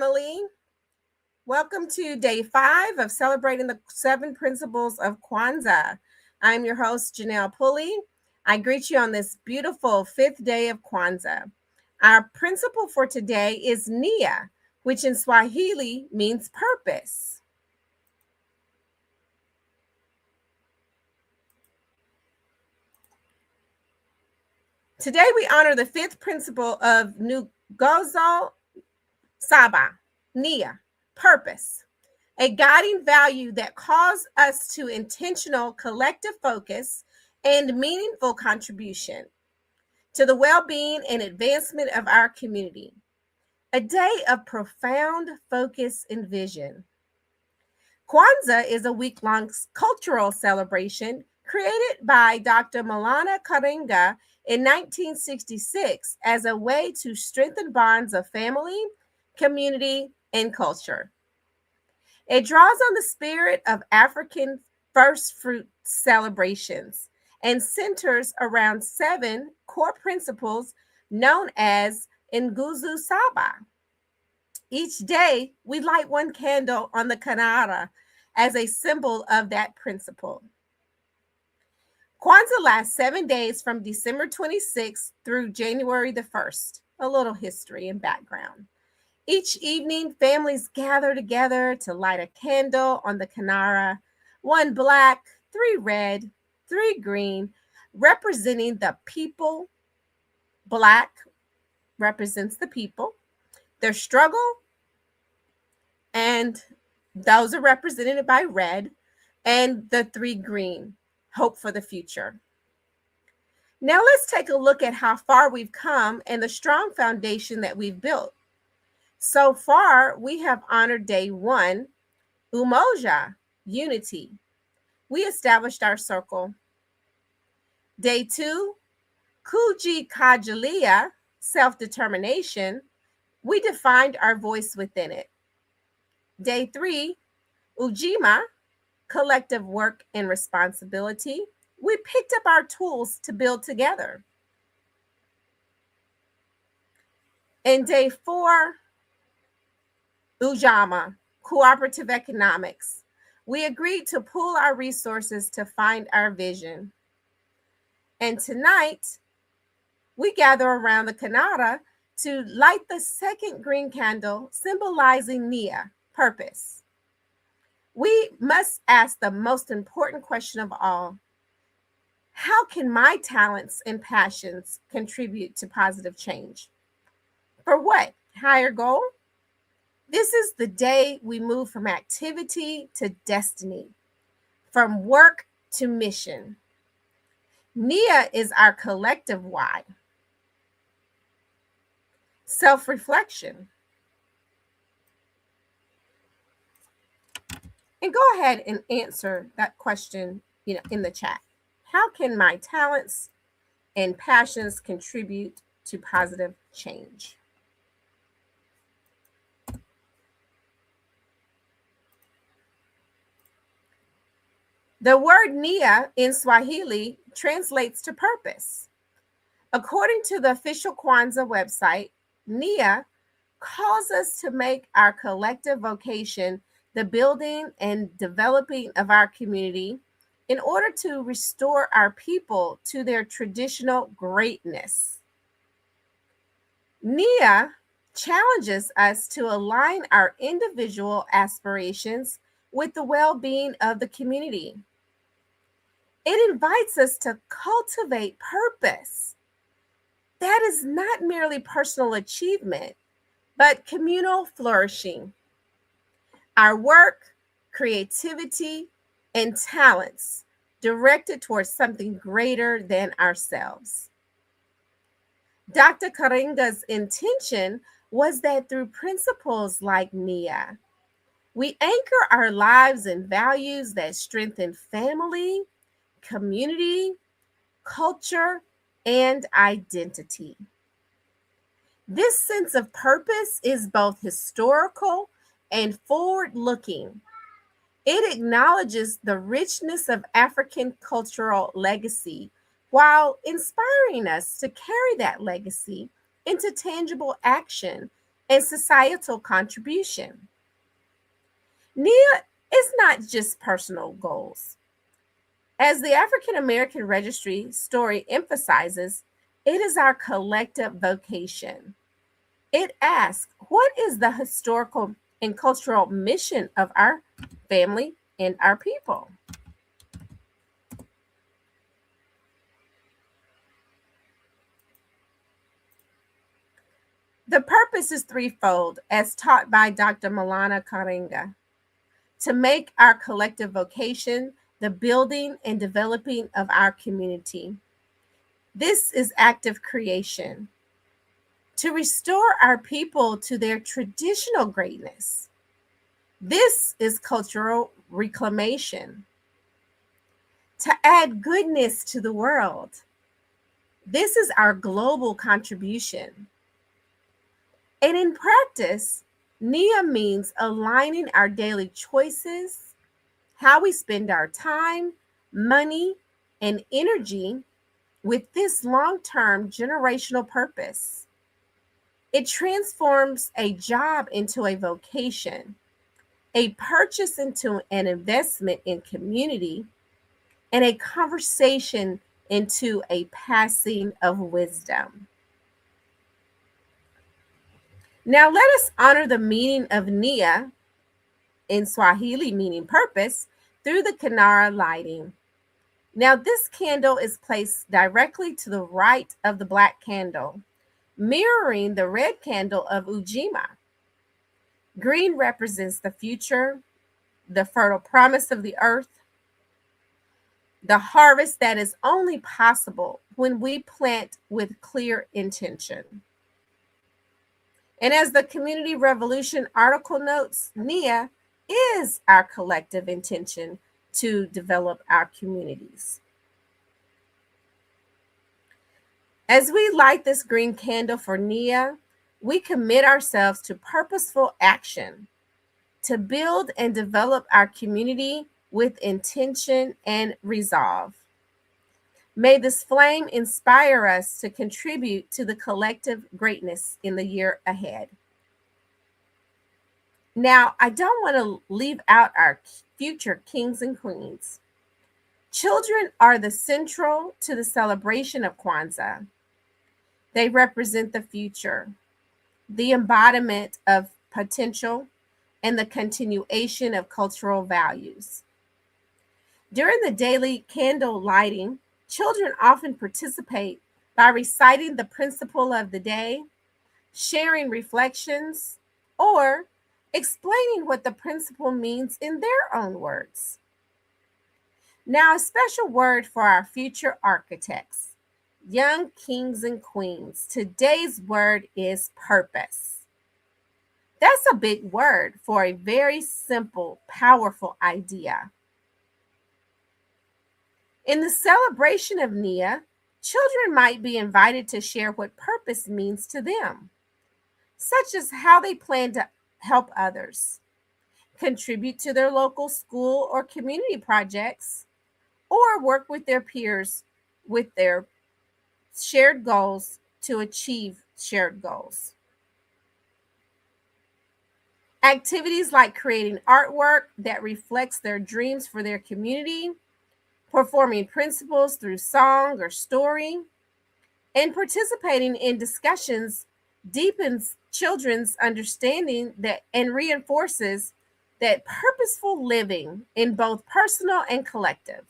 family. Welcome to day 5 of celebrating the 7 principles of Kwanzaa. I'm your host, Janelle Pulley. I greet you on this beautiful 5th day of Kwanzaa. Our principle for today is Nia, which in Swahili means purpose. Today we honor the 5th principle of Nguzo Saba, Nia, purpose, a guiding value that calls us to intentional collective focus and meaningful contribution to the well-being and advancement of our community. A day of profound focus and vision. Kwanzaa is a week-long cultural celebration created by Dr. Malana Karinga in 1966 as a way to strengthen bonds of family, community, and culture. It draws on the spirit of African first fruit celebrations and centers around 7 core principles known as Nguzo Saba. Each day, we light one candle on the Kinara as a symbol of that principle. Kwanzaa lasts 7 days from December 26th through January the 1st. A little history and background. Each evening, families gather together to light a candle on the Kinara, 1 black, 3 red, 3 green, representing the people. Black represents the people, their struggle, and those are represented by red, and the 3 green, hope for the future. Now let's take a look at how far we've come and the strong foundation that we've built. So far, we have honored day 1, Umoja, unity. We established our circle. Day 2, Kujikajalia, self-determination. We defined our voice within it. Day 3, Ujima, collective work and responsibility. We picked up our tools to build together. And day 4, Ujama, cooperative economics. We agreed to pool our resources to find our vision. And tonight, we gather around the Kinara to light the 2nd green candle, symbolizing Nia, purpose. We must ask the most important question of all. How can my talents and passions contribute to positive change? For what? Higher goal? This is the day we move from activity to destiny, from work to mission. Nia is our collective why. Self-reflection. And go ahead and answer that question, in the chat. How can my talents and passions contribute to positive change? The word Nia in Swahili translates to purpose. According to the official Kwanzaa website, Nia calls us to make our collective vocation the building and developing of our community in order to restore our people to their traditional greatness. Nia challenges us to align our individual aspirations with the well-being of the community. It invites us to cultivate purpose. That is not merely personal achievement, but communal flourishing. Our work, creativity, and talents directed towards something greater than ourselves. Dr. Karinga's intention was that through principles like Nia, we anchor our lives in values that strengthen family, community, culture, and identity. This sense of purpose is both historical and forward-looking. It acknowledges the richness of African cultural legacy while inspiring us to carry that legacy into tangible action and societal contribution. NIA is not just personal goals. As the African American Registry story emphasizes, it is our collective vocation. It asks, what is the historical and cultural mission of our family and our people? The purpose is threefold, as taught by Dr. Malana Karenga: to make our collective vocation the building and developing of our community. This is active creation. To restore our people to their traditional greatness. This is cultural reclamation. To add goodness to the world. This is our global contribution. And in practice, NIA means aligning our daily choices, how we spend our time, money, and energy with this long-term generational purpose. It transforms a job into a vocation, a purchase into an investment in community, and a conversation into a passing of wisdom. Now let us honor the meaning of NIA, in Swahili meaning purpose, through the Kinara lighting. Now this candle is placed directly to the right of the black candle, mirroring the red candle of Ujima. Green represents the future, the fertile promise of the earth, the harvest that is only possible when we plant with clear intention. And as the Community Revolution article notes, NIA is our collective intention to develop our communities. As we light this green candle for NIA, we commit ourselves to purposeful action to build and develop our community with intention and resolve. May this flame inspire us to contribute to the collective greatness in the year ahead. Now, I don't want to leave out our future kings and queens. Children are the central to the celebration of Kwanzaa. They represent the future, the embodiment of potential, and the continuation of cultural values. During the daily candle lighting, children often participate by reciting the principle of the day, sharing reflections, or explaining what the principle means in their own words. Now, a special word for our future architects, young kings and queens. Today's word is purpose. That's a big word for a very simple, powerful idea. In the celebration of NIA, children might be invited to share what purpose means to them, such as how they plan to help others, contribute to their local school or community projects, or work with their peers with their shared goals to achieve shared goals. Activities like creating artwork that reflects their dreams for their community, performing principles through song or story, and participating in discussions deepens children's understanding that and reinforces that purposeful living in both personal and collective.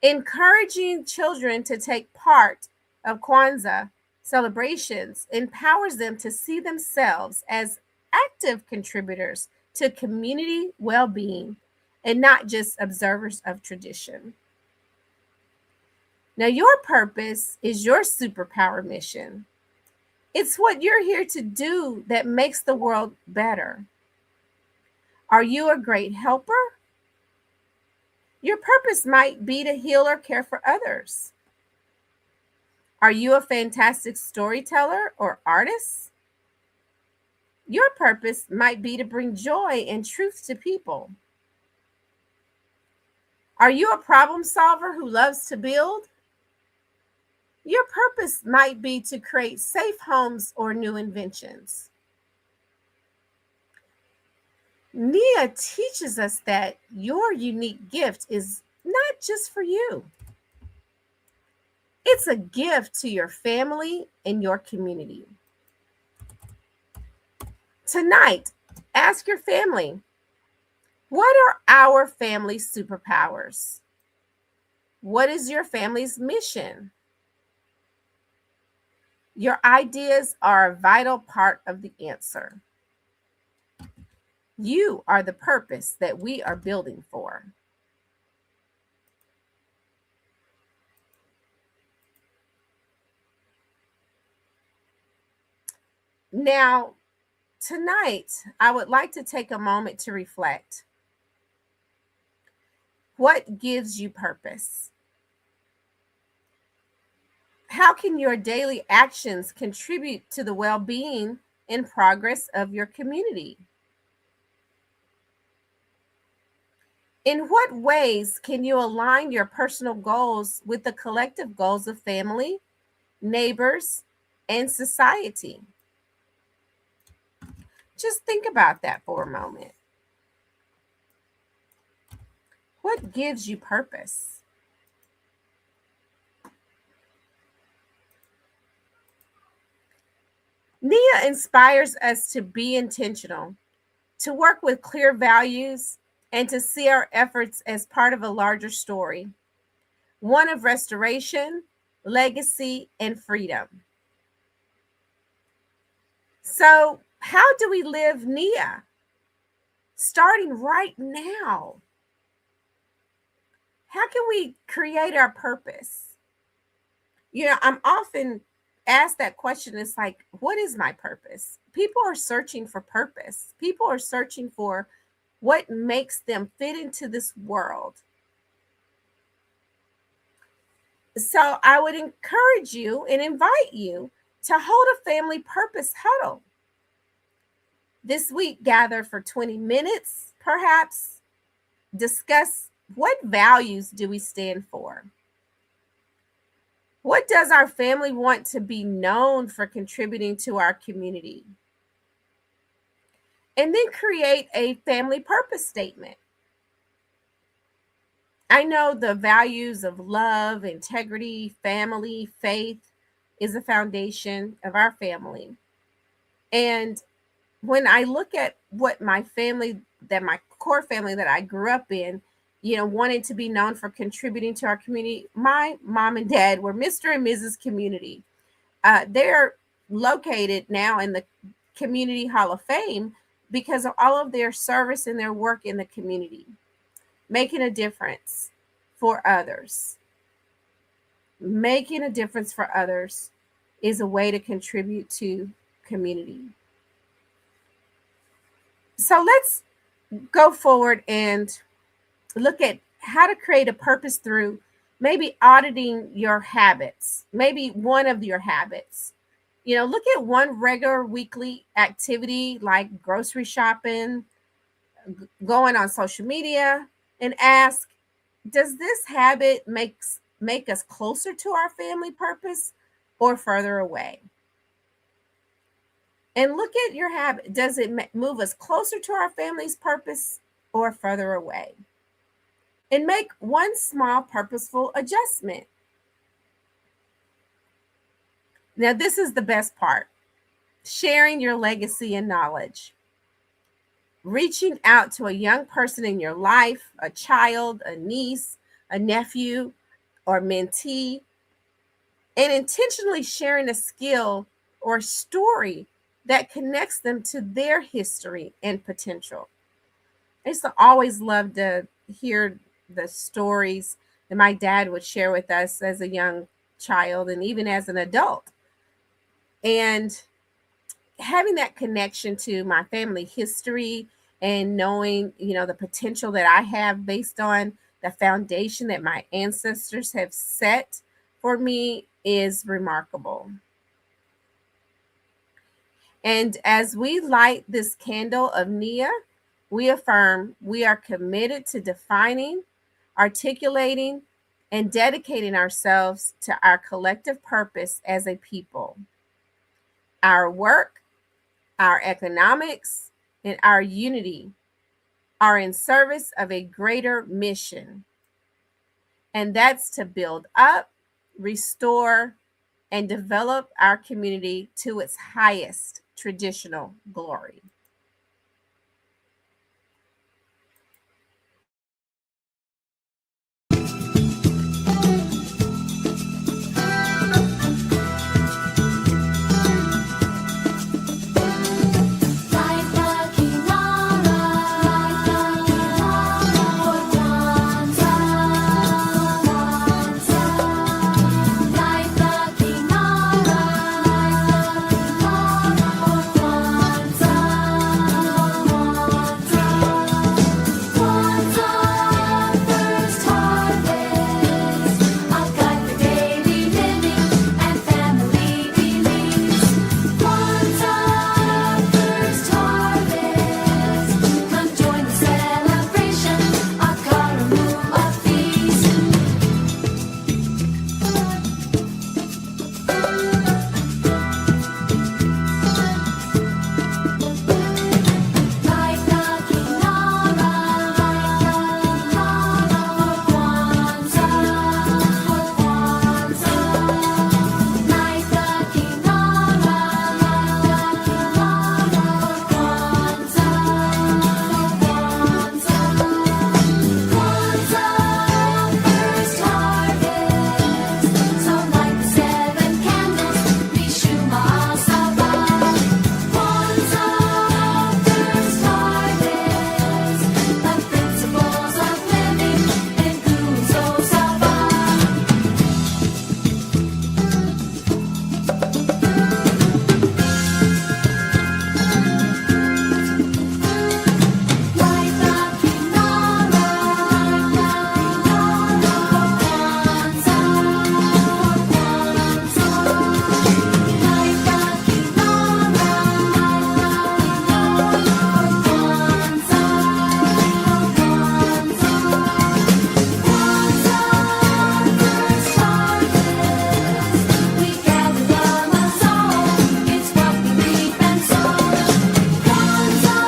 Encouraging children to take part of Kwanzaa celebrations empowers them to see themselves as active contributors to community well-being and not just observers of tradition. Now, your purpose is your superpower mission. It's what you're here to do that makes the world better. Are you a great helper? Your purpose might be to heal or care for others. Are you a fantastic storyteller or artist? Your purpose might be to bring joy and truth to people. Are you a problem solver who loves to build? Your purpose might be to create safe homes or new inventions. Nia teaches us that your unique gift is not just for you. It's a gift to your family and your community. Tonight, ask your family, what are our family superpowers? What is your family's mission? Your ideas are a vital part of the answer. You are the purpose that we are building for. Now, tonight, I would like to take a moment to reflect. What gives you purpose? How can your daily actions contribute to the well being and progress of your community? In what ways can you align your personal goals with the collective goals of family, neighbors, and society? Just think about that for a moment. What gives you purpose? Nia inspires us to be intentional, to work with clear values, and to see our efforts as part of a larger story, one of restoration, legacy, and freedom. So, how do we live Nia? Starting right now. How can we create our purpose? I'm often asked that question. It's like, what is my purpose? People are searching for purpose. People are searching for what makes them fit into this world. So I would encourage you and invite you to hold a family purpose huddle. This week, gather for 20 minutes, perhaps. Discuss, what values do we stand for? What does our family want to be known for contributing to our community? And then create a family purpose statement. I know the values of love, integrity, family, faith is the foundation of our family. And when I look at what my family, that my core family that I grew up in, wanted to be known for contributing to our community, my mom and dad were Mr. and Mrs. Community. They're located now in the Community Hall of Fame because of all of their service and their work in the community, making a difference for others. Making a difference for others is a way to contribute to community. So let's go forward and look at how to create a purpose through maybe auditing your habits, maybe one of your habits. Look at one regular weekly activity like grocery shopping, going on social media, and ask, does this habit make us closer to our family purpose or further away? And look at your habit. Does it move us closer to our family's purpose or further away? And make one small purposeful adjustment. Now, this is the best part: sharing your legacy and knowledge. Reaching out to a young person in your life, a child, a niece, a nephew, or mentee, and intentionally sharing a skill or story that connects them to their history and potential. I used to always love to hear the stories that my dad would share with us as a young child and even as an adult. And having that connection to my family history and knowing, the potential that I have based on the foundation that my ancestors have set for me is remarkable. And as we light this candle of Nia, we affirm we are committed to defining, articulating, and dedicating ourselves to our collective purpose as a people. Our work, our economics, and our unity are in service of a greater mission, and that's to build up, restore, and develop our community to its highest traditional glory. Like the Kinara, for Kwanzaa. Like the Kinara, for Kwanzaa. Kwanzaa, first harvest, a guide for daily living and family beliefs. Kwanzaa, first harvest, come join the celebration, a karamu of peace. Like the Kinara, for Kwanzaa. Like the Kinara, Kwanzaa, first harvest. So light the 7 candles, Mishuma Saba. Kwanzaa, first harvest, the principles of living in Kuzo Saba. Like the Kinara, Like the first harvest, we gather the mazal, it's what we reap and sow. Kwanzaa,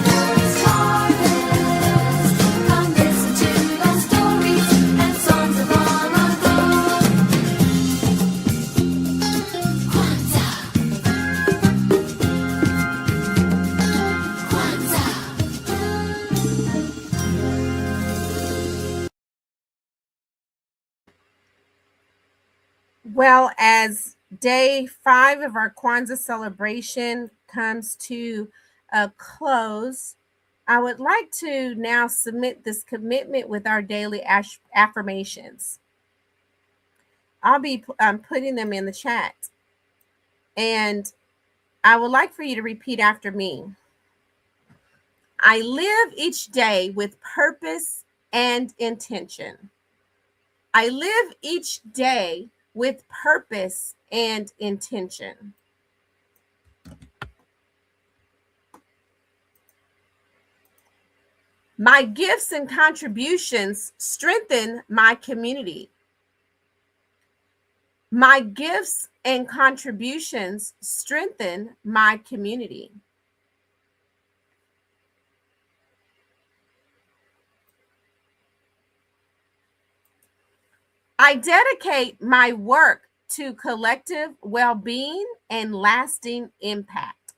first harvest, come listen to those stories and songs of long ago. Kwanzaa, Well, as day 5 of our Kwanzaa celebration comes to a close, I would like to now submit this commitment with our daily affirmations. I'll be putting them in the chat. And I would like for you to repeat after me. I live each day with purpose and intention. I live each day with purpose and intention. My gifts and contributions strengthen my community. My gifts and contributions strengthen my community. I dedicate my work to collective well-being and lasting impact.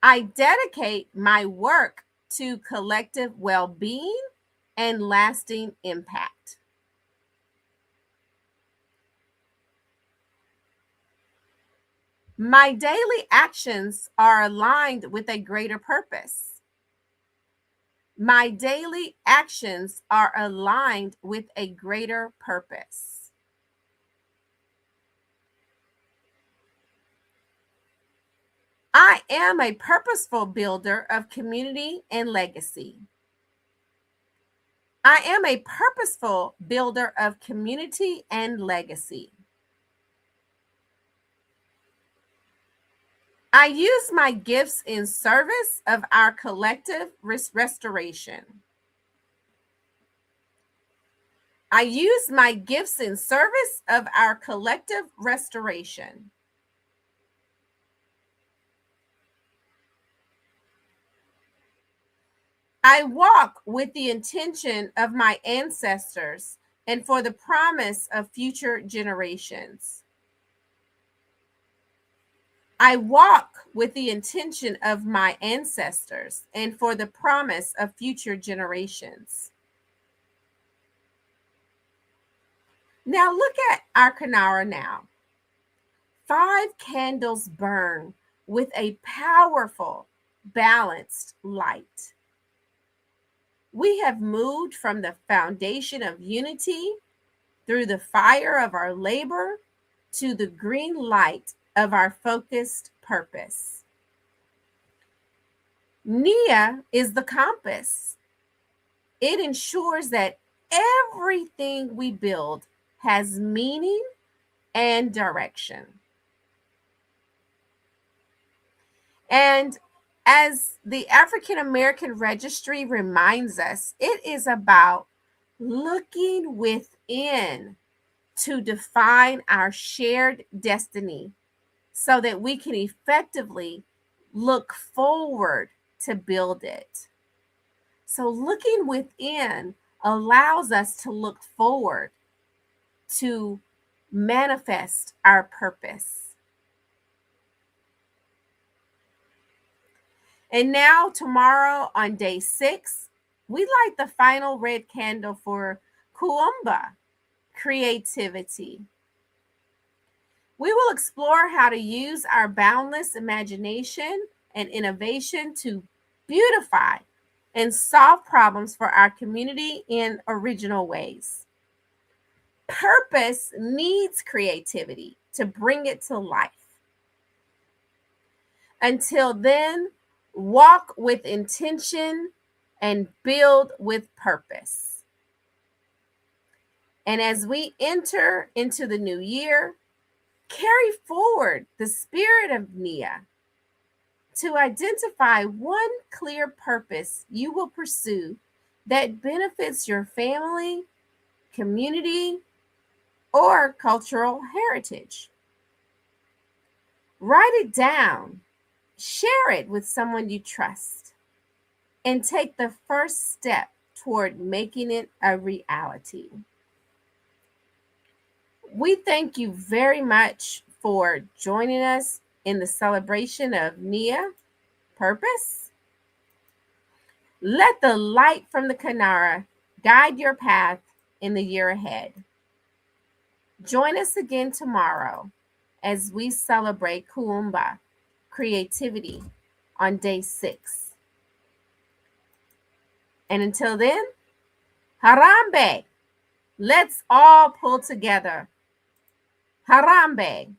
I dedicate my work to collective well-being and lasting impact. My daily actions are aligned with a greater purpose. My daily actions are aligned with a greater purpose. I am a purposeful builder of community and legacy. I am a purposeful builder of community and legacy. I use my gifts in service of our collective restoration. I use my gifts in service of our collective restoration. I walk with the intention of my ancestors and for the promise of future generations. I walk with the intention of my ancestors and for the promise of future generations. Now look at our Kinara now. 5 candles burn with a powerful, balanced light. We have moved from the foundation of unity through the fire of our labor to the green light of our focused purpose. Nia is the compass. It ensures that everything we build has meaning and direction. And as the African American Registry reminds us, it is about looking within to define our shared destiny so that we can effectively look forward to build it. So, looking within allows us to look forward to manifest our purpose. And now, tomorrow on day 6, we light the final red candle for Kuumba, creativity. We will explore how to use our boundless imagination and innovation to beautify and solve problems for our community in original ways. Purpose needs creativity to bring it to life. Until then, walk with intention and build with purpose. And as we enter into the new year, carry forward the spirit of Nia to identify one clear purpose you will pursue that benefits your family, community, or cultural heritage. Write it down, share it with someone you trust, and take the first step toward making it a reality. We thank you very much for joining us in the celebration of Nia purpose. Let the light from the Kinara guide your path in the year ahead. Join us again tomorrow as we celebrate Kuumba, creativity, on day 6. And until then, Harambe, let's all pull together. Harambe.